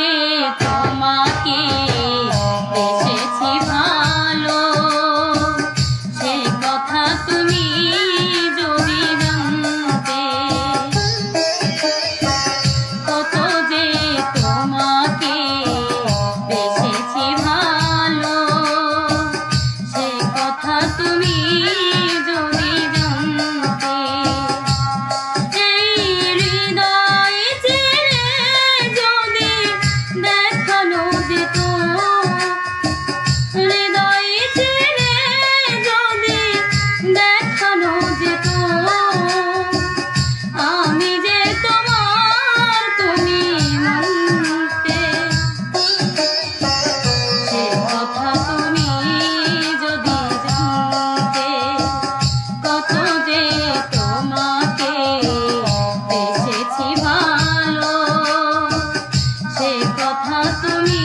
যে তোমাকে বেসেছি ভালো, সে কথা তুমি যদি জানতে। কত যে তোমাকে বেসেছি ভালো, সে কথা তুমি যদি জানতে। এই হৃদয় ছেড়ে যদি দেখানো যেত, হৃদয় ছেড়ে যদি দেখানো যেত, আমি যে তোমার তুমি মানতে। সে কথা তুমি যদি জানতে, কত যে তোমাকে বেসেছি ভালো, সে কথা তুমি